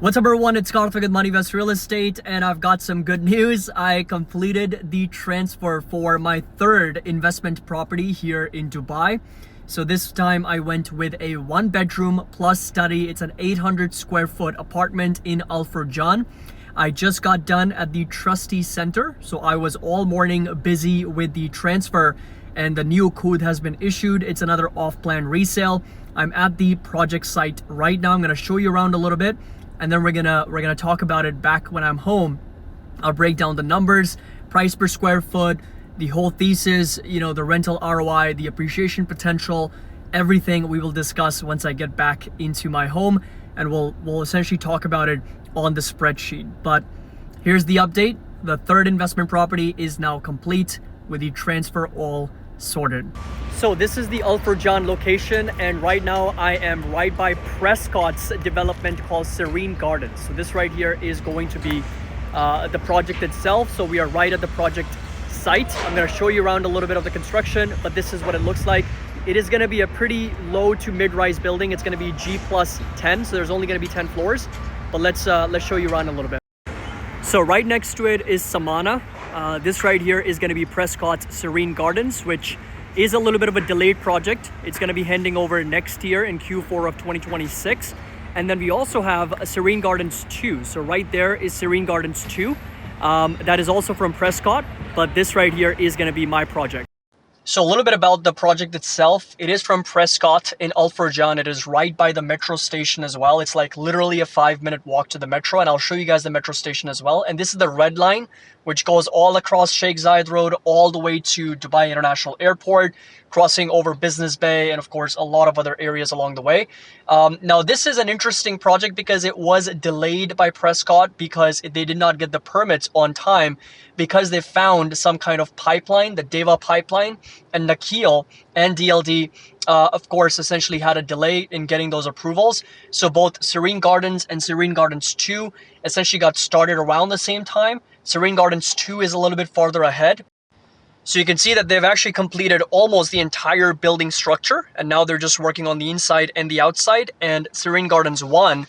What's up everyone, it's Karthik with MoneyVest Real Estate and I've got some good news. I completed the transfer for my third investment property here in Dubai. So this time I went with a 1-bedroom plus study. It's an 800 square foot apartment in Al Furjan. I just got done at the Trustee Center. So I was all morning busy with the transfer and the new code has been issued. It's another off-plan resale. I'm at the project site right now. I'm gonna show you around a little bit. And then we're gonna talk about it back when I'm home. I'll break down the numbers, price per square foot, the whole thesis, the rental ROI, the appreciation potential, everything we will discuss once I get back into my home, and we'll essentially talk about it on the spreadsheet. But here's the update. The third investment property is now complete with the transfer all sorted. So this is the Al Furjan location, and right now I am right by Prescott's development called Serene Gardens. So this right here is going to be the project itself. So we are right at the project site. I'm going to show you around a little bit of the construction, but this is what it looks like. It is going to be a pretty low to mid-rise building. It's going to be G+10, so there's only going to be 10 floors. But let's show you around a little bit. So right next to it is Samana. This right here is going to be Prescott's Serene Gardens, which is a little bit of a delayed project. It's going to be handing over next year in Q4 of 2026. And then we also have a Serene Gardens 2. So right there is Serene Gardens 2. That is also from Prescott, but this right here is going to be my project. So a little bit about the project itself. It is from Prescott in Al Furjan. It is right by the metro station as well. It's like literally a 5-minute walk to the metro, and I'll show you guys the metro station as well. And this is the red line, which goes all across Sheikh Zayed Road, all the way to Dubai International Airport, crossing over Business Bay, and of course, a lot of other areas along the way. Now, this is an interesting project because it was delayed by Prescott because they did not get the permits on time because they found some kind of pipeline, the Deva pipeline, and Nakheel and DLD, of course, essentially had a delay in getting those approvals. So both Serene Gardens and Serene Gardens 2 essentially got started around the same time. Serene Gardens 2 is a little bit farther ahead. So you can see that they've actually completed almost the entire building structure, and now they're just working on the inside and the outside. And Serene Gardens 1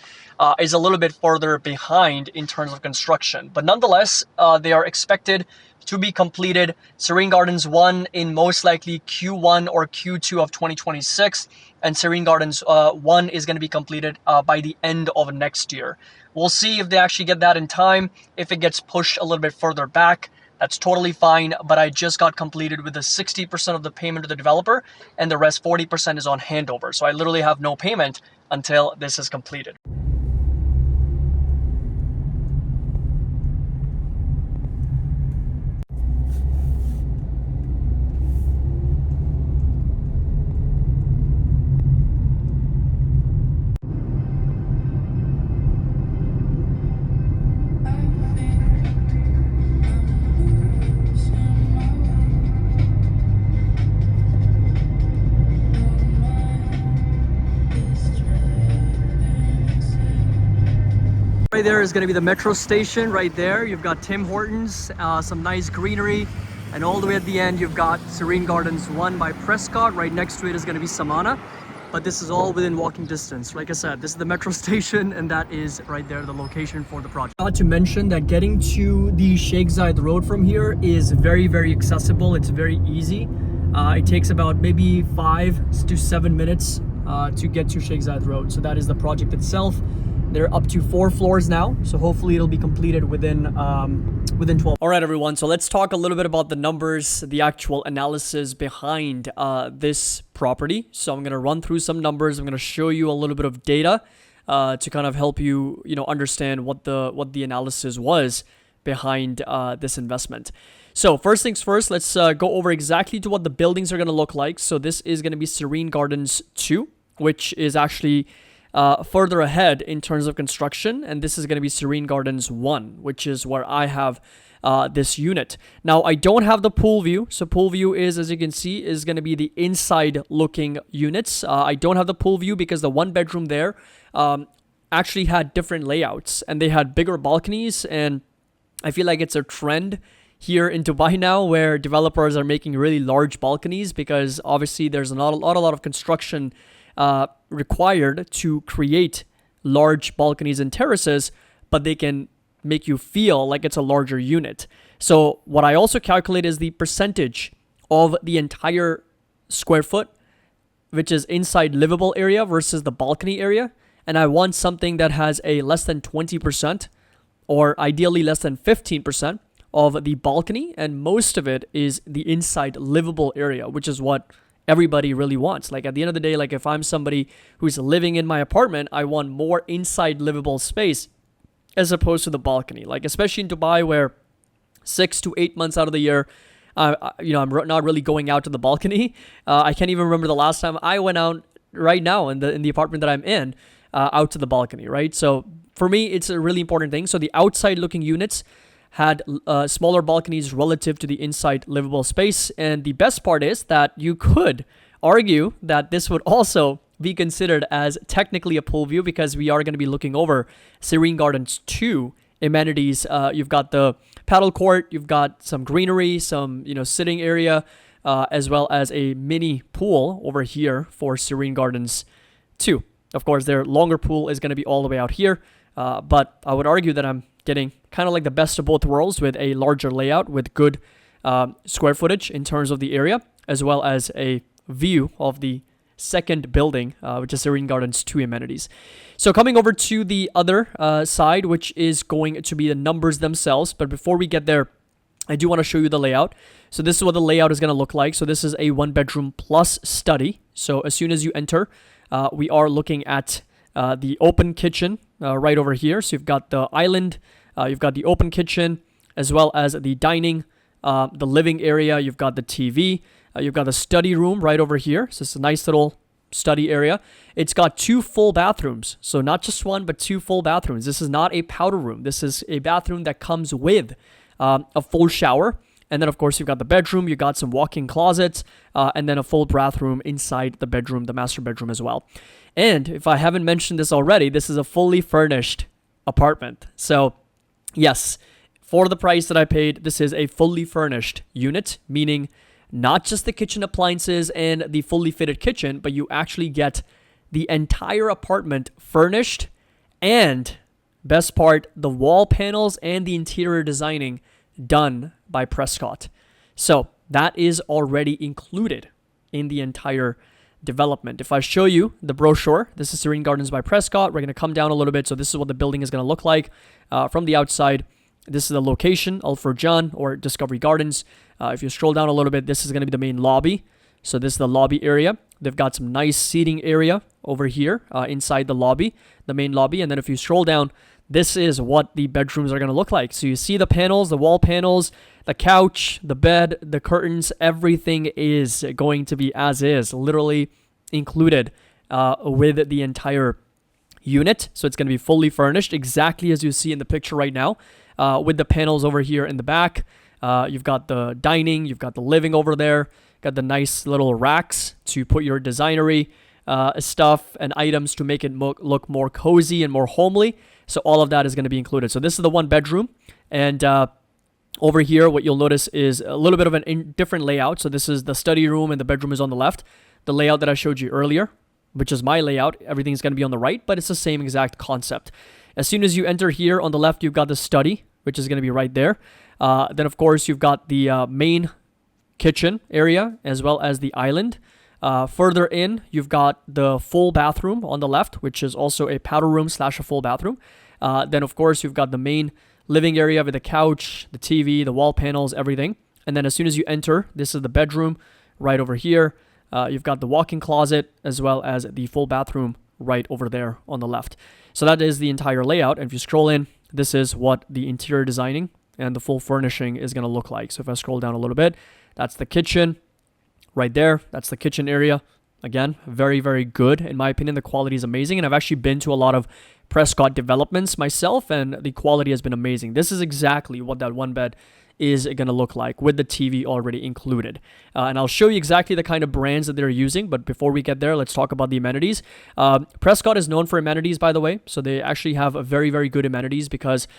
is a little bit further behind in terms of construction. But nonetheless, they are expected to be completed. Serene Gardens 1 in most likely Q1 or Q2 of 2026. And Serene Gardens 1 is going to be completed by the end of next year. We'll see if they actually get that in time. If it gets pushed a little bit further back, that's totally fine, but I just got completed with the 60% of the payment to the developer, and the rest 40% is on handover. So I literally have no payment until this is completed. Right there is going to be the metro station right there. You've got Tim Hortons, some nice greenery, and all the way at the end you've got Serene Gardens 1 by Prescott. Right next to it is going to be Samana, but this is all within walking distance. Like I said, this is the metro station, and that is right there the location for the project. Not to mention that getting to the Sheikh Zayed Road from here is very, very accessible. It's very easy. It takes about maybe 5 to 7 minutes to get to Sheikh Zayed Road. So that is the project itself. They're up to 4 floors now, so hopefully it'll be completed within 12. All right, everyone. So let's talk a little bit about the numbers, the actual analysis behind this property. So I'm gonna run through some numbers. I'm gonna show you a little bit of data to kind of help you, understand what the analysis was behind this investment. So first things first, let's go over exactly to what the buildings are gonna look like. So this is gonna be Serene Gardens 2, which is actually further ahead in terms of construction, and this is going to be Serene Gardens 1, which is where I have this unit. Now, I don't have the pool view, so pool view is, as you can see, is going to be the inside looking units. I don't have the pool view because the 1-bedroom there actually had different layouts, and they had bigger balconies, and I feel like it's a trend here in Dubai now where developers are making really large balconies because obviously there's not a lot of construction required to create large balconies and terraces, but they can make you feel like it's a larger unit. So what I also calculate is the percentage of the entire square foot, which is inside livable area versus the balcony area. And I want something that has a less than 20% or ideally less than 15% of the balcony, and most of it is the inside livable area, which is what everybody really wants. Like at the end of the day, like if I'm somebody who's living in my apartment, I want more inside livable space as opposed to the balcony. Like especially in Dubai, where 6 to 8 months out of the year, I'm not really going out to the balcony. I can't even remember the last time I went out. Right now in the apartment that I'm in, out to the balcony, right? So for me, it's a really important thing. So the outside looking units had smaller balconies relative to the inside livable space. And the best part is that you could argue that this would also be considered as technically a pool view, because we are going to be looking over Serene Gardens 2 amenities. You've got the paddle court, you've got some greenery, some sitting area, as well as a mini pool over here for Serene Gardens 2. Of course, their longer pool is going to be all the way out here, but I would argue that I'm getting kind of like the best of both worlds with a larger layout with good square footage in terms of the area, as well as a view of the second building, which is Serene Gardens 2 amenities. So coming over to the other side, which is going to be the numbers themselves. But before we get there, I do want to show you the layout. So this is what the layout is going to look like. So this is a 1-bedroom plus study. So as soon as you enter, we are looking at the open kitchen right over here. So you've got the island, you've got the open kitchen, as well as the dining, the living area. You've got the TV. You've got the study room right over here. So it's a nice little study area. It's got 2 full bathrooms. So not just one, but 2 full bathrooms. This is not a powder room. This is a bathroom that comes with a full shower. And then, of course, you've got the bedroom. You've got some walk-in closets, and then a full bathroom inside the bedroom, the master bedroom as well. And if I haven't mentioned this already, this is a fully furnished apartment. So yes, for the price that I paid, this is a fully furnished unit, meaning not just the kitchen appliances and the fully fitted kitchen, but you actually get the entire apartment furnished, and best part, the wall panels and the interior designing done by Prescott. So that is already included in the entire development. If I show you the brochure, this is Serene Gardens by Prescott. We're going to come down a little bit. So this is what the building is going to look like from the outside. This is the location, Al Furjan or Discovery Gardens. If you scroll down a little bit, this is going to be the main lobby. So this is the lobby area. They've got some nice seating area over here inside the lobby, the main lobby. And then if you scroll down, this is what the bedrooms are going to look like. So you see the panels, the wall panels, the couch, the bed, the curtains, everything is going to be as is, literally included with the entire unit. So it's going to be fully furnished, exactly as you see in the picture right now, with the panels over here in the back. You've got the dining, you've got the living over there, got the nice little racks to put your designery stuff and items to make it look more cozy and more homely. So all of that is going to be included. So this is the 1-bedroom. And over here, what you'll notice is a little bit of a different layout. So this is the study room and the bedroom is on the left. The layout that I showed you earlier, which is my layout, everything's going to be on the right, but it's the same exact concept. As soon as you enter here on the left, you've got the study, which is going to be right there. Then, of course, you've got the main kitchen area as well as the island. Further in, you've got the full bathroom on the left, which is also a powder room / a full bathroom. Then, of course, you've got the main living area with the couch, the TV, the wall panels, everything. And then as soon as you enter, this is the bedroom right over here. You've got the walk-in closet as well as the full bathroom right over there on the left. So that is the entire layout. And if you scroll in, this is what the interior designing and the full furnishing is going to look like. So if I scroll down a little bit, that's the kitchen right there. That's the kitchen area. Again, very, very good. In my opinion, the quality is amazing. And I've actually been to a lot of Prescott developments myself, and the quality has been amazing. This is exactly what that 1-bed is going to look like with the TV already included. And I'll show you exactly the kind of brands that they're using. But before we get there, let's talk about the amenities. Prescott is known for amenities, by the way. So they actually have a very, very good amenities because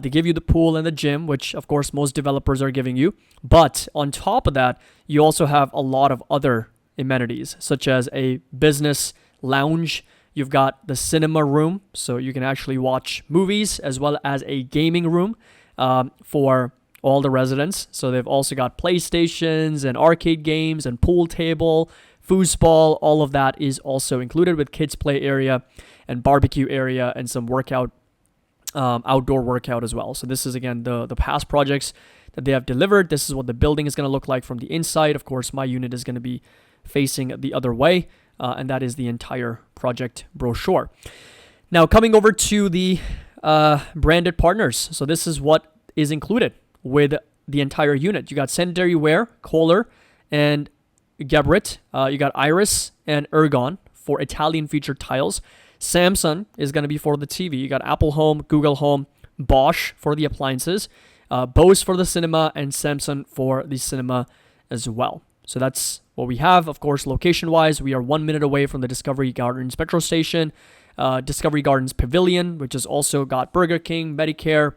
they give you the pool and the gym, which of course most developers are giving you. But on top of that, you also have a lot of other amenities, such as a business lounge. You've got the cinema room, so you can actually watch movies, as well as a gaming room for all the residents. So they've also got PlayStations and arcade games and pool table, foosball. All of that is also included, with kids play area and barbecue area and some workout, outdoor workout as well. So this is, again, the past projects that they have delivered. This is what the building is going to look like from the inside. Of course, my unit is going to be facing the other way, and that is the entire project brochure. Now, coming over to the branded partners. So this is what is included with the entire unit. You got Sanitary Ware, Kohler, and Geberit. You got Iris and Ergon for Italian featured tiles. Samsung is going to be for the TV. You got Apple Home, Google Home, Bosch for the appliances, Bose for the cinema, and Samsung for the cinema as well. So that's what we have. Of course, location-wise, we are 1 minute away from the Discovery Gardens Metro Station, Discovery Gardens Pavilion, which has also got Burger King, Medicare,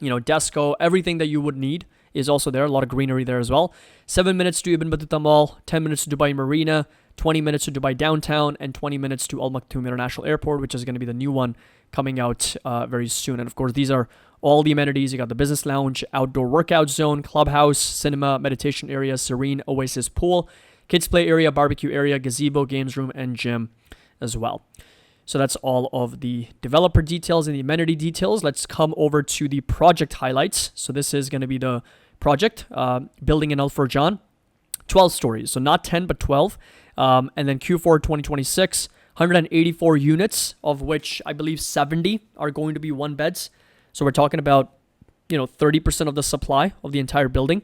Desco, everything that you would need is also there. A lot of greenery there as well. 7 minutes to Ibn Battuta Mall, 10 minutes to Dubai Marina, 20 minutes to Dubai Downtown, and 20 minutes to Al Maktoum International Airport, which is going to be the new one coming out very soon. And of course, these are all the amenities. You got the business lounge, outdoor workout zone, clubhouse, cinema, meditation area, serene oasis pool, kids play area, barbecue area, gazebo, games room, and gym as well. So that's all of the developer details and the amenity details. Let's come over to the project highlights. So this is going to be the project, building in Al Furjan, 12 stories. So not 10, but 12. And then Q4 2026, 184 units, of which I believe 70 are going to be one beds. So we're talking about, 30% of the supply of the entire building.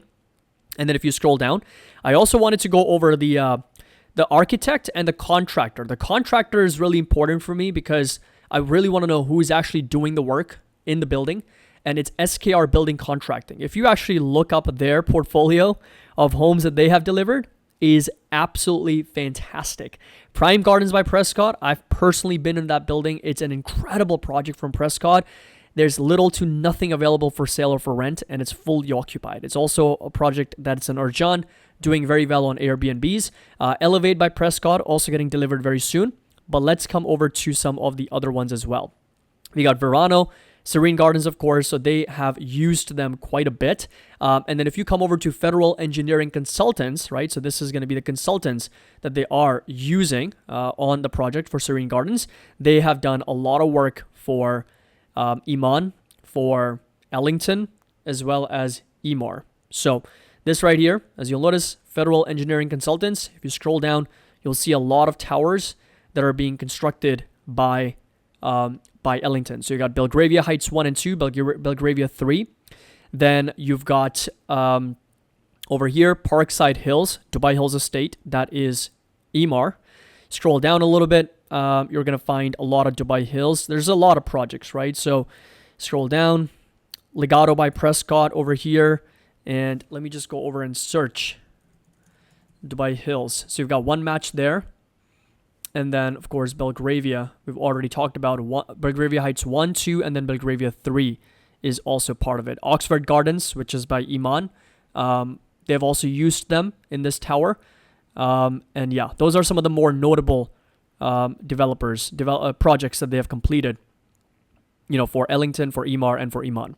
And then if you scroll down, I also wanted to go over the architect and the contractor. The contractor is really important for me because I really want to know who is actually doing the work in the building. And it's SKR Building Contracting. If you actually look up their portfolio of homes that they have delivered, is absolutely fantastic. Prime Gardens by Prescott. I've personally been in that building. It's an incredible project from Prescott. There's little to nothing available for sale or for rent, and it's fully occupied. It's also a project that's in Urjan, doing very well on Airbnbs. Elevate by Prescott, also getting delivered very soon. But let's come over to some of the other ones as well. We got Verano, Serene Gardens, of course, so they have used them quite a bit. And then if you come over to Federal Engineering Consultants, right, so this is going to be the consultants that they are using on the project for Serene Gardens. They have done a lot of work for Iman, for Ellington, as well as Emaar. So this right here, as you'll notice, Federal Engineering Consultants, if you scroll down, you'll see a lot of towers that are being constructed by Ellington. So you got Belgravia Heights 1 and 2, Belgravia 3. Then you've got over here, Parkside Hills, Dubai Hills Estate. That is Emaar. Scroll down a little bit. You're going to find a lot of Dubai Hills. There's a lot of projects, right? So scroll down. Legato by Prescott over here. And let me just go over and search Dubai Hills. So you've got one match there. And then, of course, Belgravia. We've already talked about Belgravia Heights 1, 2, and then Belgravia 3 is also part of it. Oxford Gardens, which is by Iman. They've also used them in this tower. And yeah, those are some of the more notable projects that they have completed, for Ellington, for Emaar, and for Iman.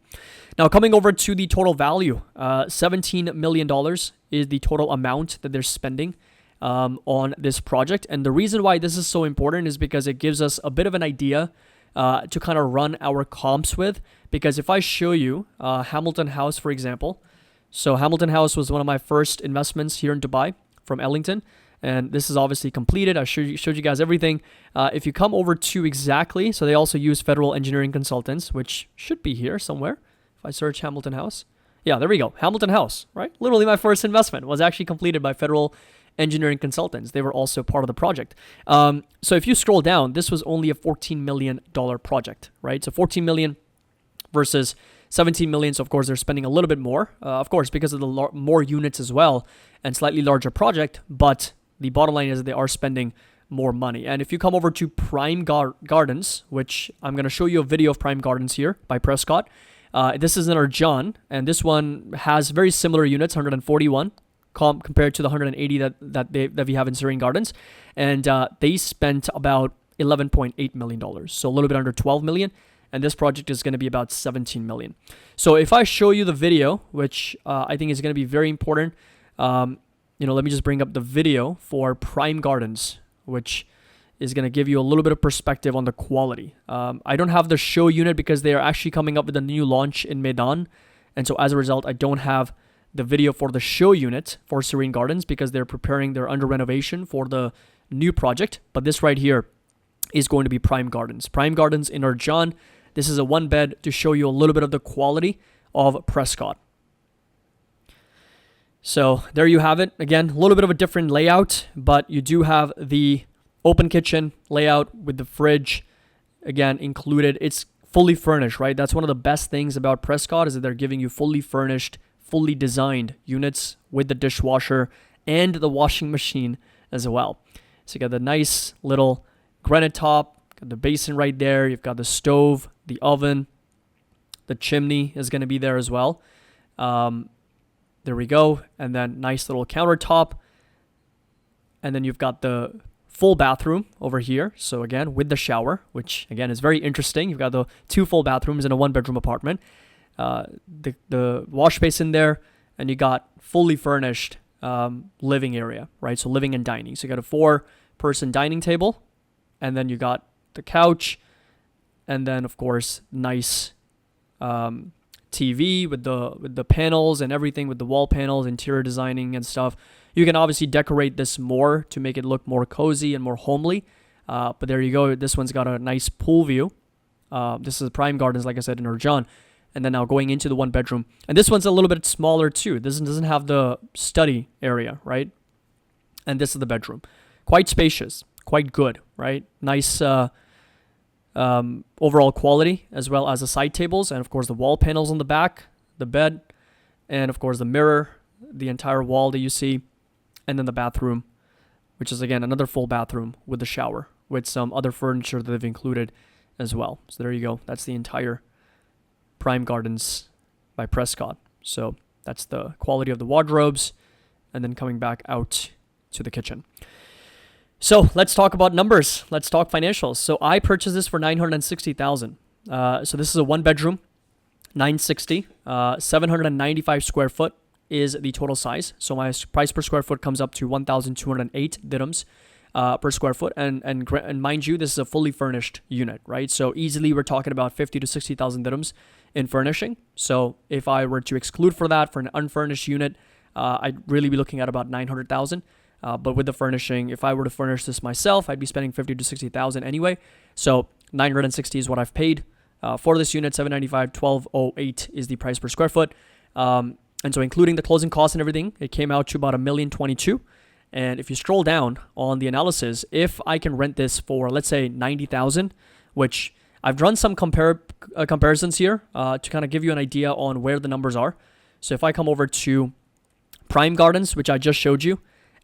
Now, coming over to the total value, $17 million is the total amount that they're spending on this project. And the reason why this is so important is because it gives us a bit of an idea to kind of run our comps with. Because if I show you Hamilton House, for example, so Hamilton House was one of my first investments here in Dubai from Ellington. And this is obviously completed. I showed you guys everything. If you come over to exactly, so they also use Federal Engineering Consultants, which should be here somewhere. If I search Hamilton House. Yeah, there we go. Hamilton House, right? Literally my first investment was actually completed by Federal Engineering Consultants. They were also part of the project. So if you scroll down, this was only a $14 million project, right? So 14 million versus 17 million. So of course they're spending a little bit more, of course, because of the more units as well and slightly larger project. But the bottom line is that they are spending more money. And if you come over to Prime Gardens, which I'm going to show you a video of Prime Gardens here by Prescott. This is in Urjan, and this one has very similar units, 141 compared to the 180 that we have in Serene Gardens. And they spent about $11.8 million. So a little bit under 12 million. And this project is going to be about 17 million. So if I show you the video, which I think is going to be very important, let me just bring up the video for Prime Gardens, which is going to give you a little bit of perspective on the quality. I don't have the show unit because they are actually coming up with a new launch in Medan. And so as a result, I don't have the video for the show unit for Serene Gardens because they're under renovation for the new project. But this right here is going to be Prime Gardens. Prime Gardens in Urjan. This is a one bed to show you a little bit of the quality of Prescott. So there you have it. Again, a little bit of a different layout, but you do have the open kitchen layout with the fridge, again, included. It's fully furnished, right? That's one of the best things about Prescott is that they're giving you fully furnished, fully designed units with the dishwasher and the washing machine as well. So you got the nice little granite top, got the basin right there. You've got the stove, the oven, the chimney is going to be there as well. There we go. And then nice little countertop. And then you've got the full bathroom over here. So again, with the shower, which again is very interesting. You've got the 2 full bathrooms in a 1-bedroom apartment. The wash basin there, and you got fully furnished living area, right? So living and dining. So you got a 4-person dining table, and then you got the couch, and then of course nice TV with the panels and everything, with the wall panels, interior designing and stuff. You can obviously decorate this more to make it look more cozy and more homely. But there you go. This one's got a nice pool view. This is Prime Gardens, like I said, in Urjan. And then now going into the 1-bedroom. And this one's a little bit smaller too. This doesn't have the study area, right? And this is the bedroom. Quite spacious, quite good, right? Nice overall quality, as well as the side tables. And of course the wall panels on the back, the bed, and of course the mirror, the entire wall that you see. And then the bathroom, which is again another full bathroom with the shower, with some other furniture that they've included as well. So there you go. That's the entire Prime Gardens by Prescott. So that's the quality of the wardrobes, and then coming back out to the kitchen. So let's talk about numbers. Let's talk financials. So I purchased this for $960,000. So this is a 1-bedroom, $960,000, 795 square foot is the total size. So my price per square foot comes up to 1,208 dirhams per square foot. And mind you, this is a fully furnished unit, right? So easily we're talking about 50 to 60,000 dirhams in furnishing. So if I were to exclude for that for an unfurnished unit, I'd really be looking at about 900,000. But with the furnishing, if I were to furnish this myself, I'd be spending 50 to 60,000 anyway. So 960 is what I've paid for this unit. 795, 1208 is the price per square foot. And so including the closing costs and everything, it came out to about $1,022,000. And if you scroll down on the analysis, if I can rent this for, let's say, 90,000, which I've run some comparisons here to kind of give you an idea on where the numbers are. So if I come over to Prime Gardens, which I just showed you,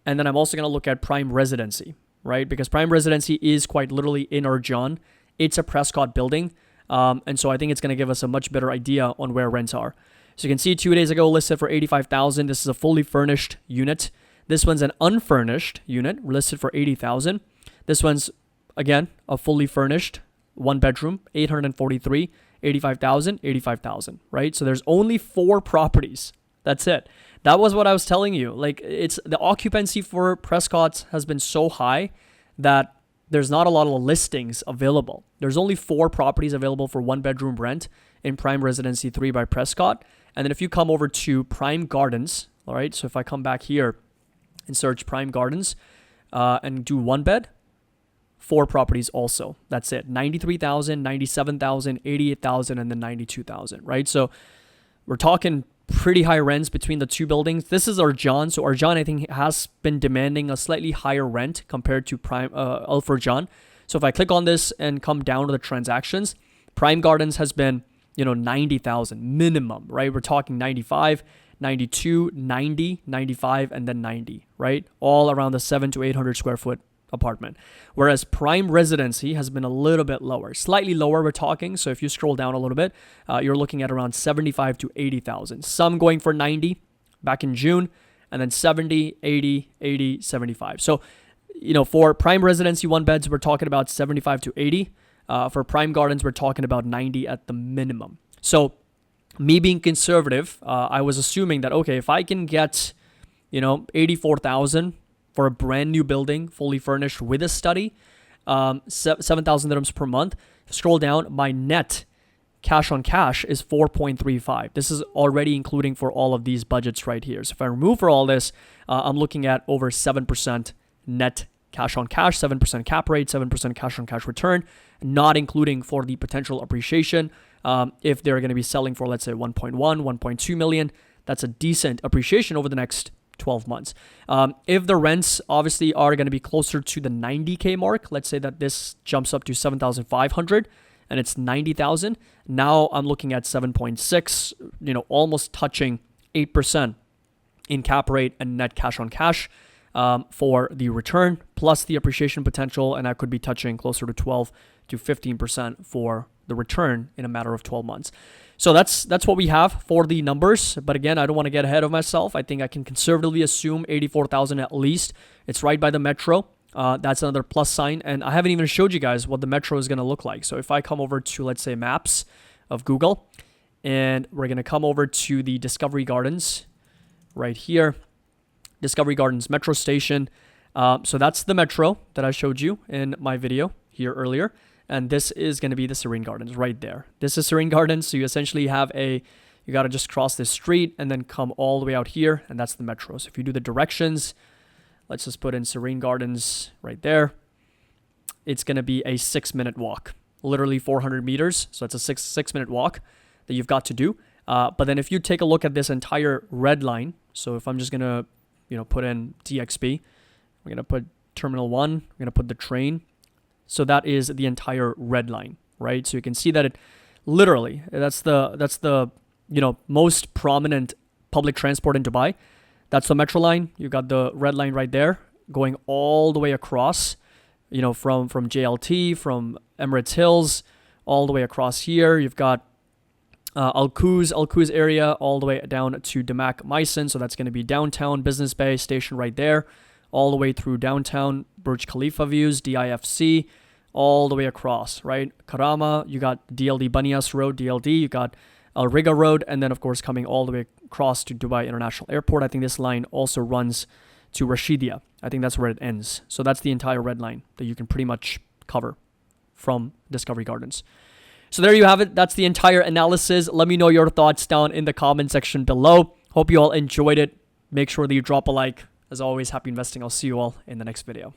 and then I'm also going to look at Prime Residency, right? Because Prime Residency is quite literally in Urjan. It's a Prescott building. And so I think it's going to give us a much better idea on where rents are. So you can see 2 days ago listed for $85,000. This is a fully furnished unit. This one's an unfurnished unit listed for $80,000. This one's, again, a fully furnished 1-bedroom, $843,000, $85,000, $85,000, right? So there's only 4 properties. That's it. That was what I was telling you. Like, it's the occupancy for Prescott has been so high that there's not a lot of listings available. There's only 4 properties available for 1-bedroom rent in Prime Residency 3 by Prescott. And then if you come over to Prime Gardens, all right, so if I come back here and search Prime Gardens and do 1-bed, 4 properties also. That's it. 93,000, 97,000, 88,000, and then 92,000, right? So we're talking pretty high rents between the 2 buildings. This is Urjan. So Urjan, I think, has been demanding a slightly higher rent compared to Prime Al Furjan. So if I click on this and come down to the transactions, Prime Gardens has been, 90,000 minimum, right? We're talking 95, 92, 90, 95, and then 90, right? All around the 700 to 800 square foot apartment. Whereas Prime Residency has been a little bit lower, slightly lower we're talking. So if you scroll down a little bit, you're looking at around 75 to 80,000. Some going for 90 back in June, and then 70, 80, 80, 75. So for prime residency one beds, we're talking about 75 to 80. For prime gardens, we're talking about 90 at the minimum. So me being conservative, I was assuming that, okay, if I can get, 84,000 for a brand new building, fully furnished with a study, 7,000 dirhams per month. Scroll down, my net cash on cash is 4.35. This is already including for all of these budgets right here. So if I remove for all this, I'm looking at over 7% net cash on cash, 7% cap rate, 7% cash on cash return, not including for the potential appreciation. If they're going to be selling for, let's say, 1.1, 1.2 million, that's a decent appreciation over the next 12 months. If the rents obviously are going to be closer to the 90K mark, let's say that this jumps up to 7,500 and it's 90,000. Now I'm looking at 7.6, almost touching 8% in cap rate and net cash on cash for the return plus the appreciation potential. And I could be touching closer to 12 to 15% for the return in a matter of 12 months. So that's what we have for the numbers. But again, I don't want to get ahead of myself. I think I can conservatively assume 84,000 at least. It's right by the metro. That's another plus sign. And I haven't even showed you guys what the metro is going to look like. So if I come over to, let's say, maps of Google, and we're going to come over to the Discovery Gardens right here, Discovery Gardens metro station. So that's the metro that I showed you in my video here earlier. And this is going to be the Serene Gardens right there. This is Serene Gardens. So you essentially have you got to just cross this street and then come all the way out here. And that's the metro. So if you do the directions, let's just put in Serene Gardens right there. It's going to be a 6-minute walk, literally 400 meters. So it's a six-minute walk that you've got to do. But then if you take a look at this entire red line, so if I'm just going to, put in DXB, we're going to put Terminal 1, we're going to put the train. So that is the entire red line, right? So you can see that it literally, that's the most prominent public transport in Dubai. That's the metro line. You got the red line right there going all the way across, from JLT, from Emirates Hills, all the way across here. You've got Al Quoz area all the way down to Damac Meissen. So that's going to be downtown Business Bay station right there, all the way through downtown Burj Khalifa views, DIFC, all the way across, right? Karama, you got DLD Banias Road, DLD, you got Al Riga Road, and then of course coming all the way across to Dubai International Airport. I think this line also runs to Rashidia. I think that's where it ends. So that's the entire red line that you can pretty much cover from Discovery Gardens. So there you have it. That's the entire analysis. Let me know your thoughts down in the comment section below. Hope you all enjoyed it. Make sure that you drop a like. As always, happy investing. I'll see you all in the next video.